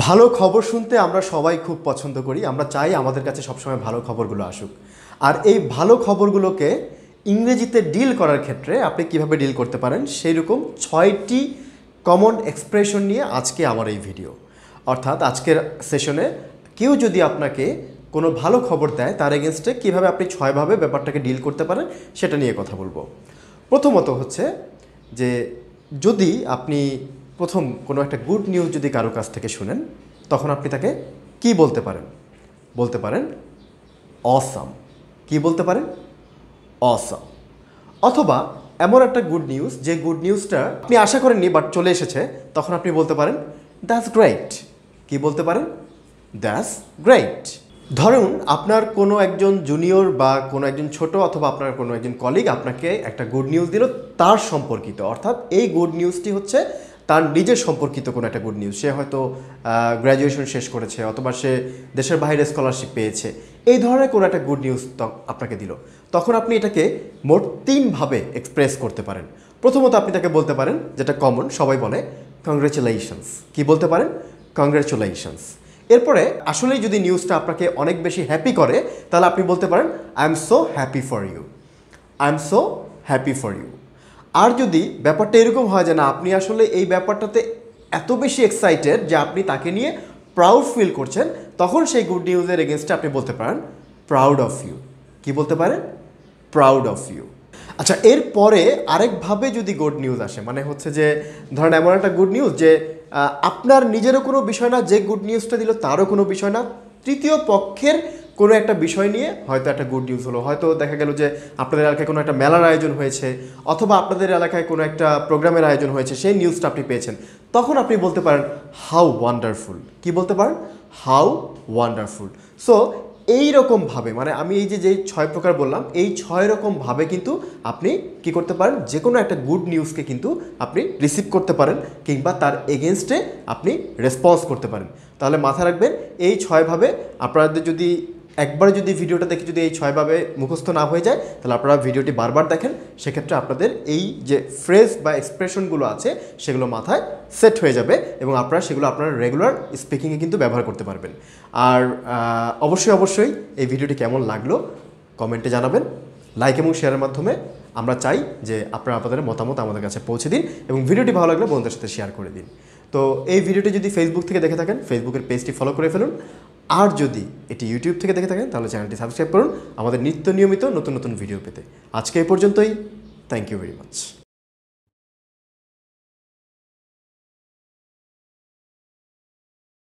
ভালো খবর শুনতে আমরা সবাই খুব পছন্দ করি। আমরা চাই আমাদের কাছে সবসময় ভালো খবরগুলো আসুক। আর এই ভালো খবরগুলোকে ইংরেজিতে ডিল করার ক্ষেত্রে আপনি কিভাবে ডিল করতে পারেন সেই রকম 6টি কমন এক্সপ্রেশন নিয়ে আজকে আমার এই ভিডিও। অর্থাৎ আজকের সেশনে কেউ যদি আপনাকে কোনো ভালো খবর দেয় তার এগেনস্টে কীভাবে আপনি 6ভাবে ব্যাপারটাকে ডিল করতে পারেন সেটা নিয়ে কথা বলবো। প্রথমত হচ্ছে যে যদি আপনি প্রথম কোনো একটা গুড নিউজ যদি কারো কাছ থেকে শুনেন তখন আপনি তাকে কি বলতে পারেন? বলতে পারেন অসাম। কি বলতে পারেন? অসাম। অথবা এমন একটা গুড নিউজ যে গুড নিউজটা আপনি আশা করেননি বাট চলে এসেছে, তখন আপনি বলতে পারেন দ্যাটস গ্রেট। কি বলতে পারেন? That's great. ধরুন আপনার কোনো একজন জুনিয়র বা কোনো একজন ছোট অথবা আপনার কোনো একজন কলিগ আপনাকে একটা গুড নিউজ দিল তার সম্পর্কিত, অর্থাৎ এই গুড নিউজটি হচ্ছে তার নিজের সম্পর্কিত কোনো একটা গুড নিউজ। সে হয়তো গ্র্যাজুয়েশন শেষ করেছে অথবা সে দেশের বাইরে স্কলারশিপ পেয়েছে, এই ধরনের কোনো একটা গুড নিউজ আপনাকে দিল। তখন আপনি এটাকে মোট 3ভাবে এক্সপ্রেস করতে পারেন। প্রথমত আপনি তাকে বলতে পারেন, যেটা কমন সবাই বলে, কংগ্রেচুলেশনস। কি বলতে পারেন? কংগ্রেচুলেশনস। এরপরে আসলেই যদি নিউজটা আপনাকে অনেক বেশি হ্যাপি করে তাহলে আপনি বলতে পারেন I am so happy for you. I am so happy for you. আর যদি ব্যাপারটা এরকম হয় যে না আপনি আসলে এই ব্যাপারটাতে এত বেশি এক্সাইটেড যে আপনি তাকে নিয়ে প্রাউড ফিল করছেন, তখন সেই গুড নিউজের এগেনস্টে আপনি বলতে পারেন প্রাউড অফ ইউ। কি বলতে পারেন? Proud of you. আচ্ছা, এরপরে আরেকভাবে যদি গুড নিউজ আসে, মানে হচ্ছে যে ধরেন এমন একটা গুড নিউজ যে আপনার নিজেরও কোনো বিষয় না, যে গুড নিউজটা দিল তারও কোনো বিষয় না, তৃতীয় পক্ষের কোনো একটা বিষয় নিয়ে হয়তো একটা গুড নিউজ হলো। হয়তো দেখা গেল যে আপনাদের এলাকায় কোনো একটা মেলার আয়োজন হয়েছে অথবা আপনাদের এলাকায় কোনো একটা প্রোগ্রামের আয়োজন হয়েছে, সেই নিউজটা আপনি পেয়েছেন। তখন আপনি বলতে পারেন হাউ ওয়ান্ডারফুল। কি বলতে পারেন? How wonderful. সো এইরকমভাবে, মানে আমি এই যে 6 প্রকার বললাম, এই 6 রকমভাবে কিন্তু আপনি কি করতে পারেন, যে কোনো একটা গুড নিউজকে কিন্তু আপনি রিসিভ করতে পারেন কিংবা তার এগেনস্টে আপনি রেসপন্স করতে পারেন। তাহলে মাথায় রাখবেন এই 6ভাবে আপনাদের যদি একবার যদি ভিডিওটা দেখে যদি এই 6ভাবে মুখস্থ না হয়ে যায় তাহলে আপনারা ভিডিওটি বারবার দেখেন, সেক্ষেত্রে আপনাদের এই যে ফ্রেজ বা এক্সপ্রেশনগুলো আছে সেগুলো মাথায় সেট হয়ে যাবে এবং আপনারা সেগুলো আপনার রেগুলার স্পিকিংয়ে কিন্তু ব্যবহার করতে পারবেন। আর অবশ্যই এই ভিডিওটি কেমন লাগলো কমেন্টে জানাবেন, লাইক এবং শেয়ারের মাধ্যমে। আমরা চাই যে আপনারা আপনাদের মতামত আমাদের কাছে পৌঁছে দিন এবং ভিডিওটি ভালো লাগলে বন্ধুদের সাথে শেয়ার করে দিন। তো এই ভিডিওটি যদি ফেসবুক থেকে দেখে থাকেন ফেসবুকের পেজটি ফলো করে ফেলুন, আর যদি এটি ইউটিউব থেকে দেখে থাকেন তাহলে চ্যানেলটি সাবস্ক্রাইব করুন আমাদের নিয়মিত নতুন ভিডিও পেতে। আজকে এই পর্যন্তই। Thank you very much.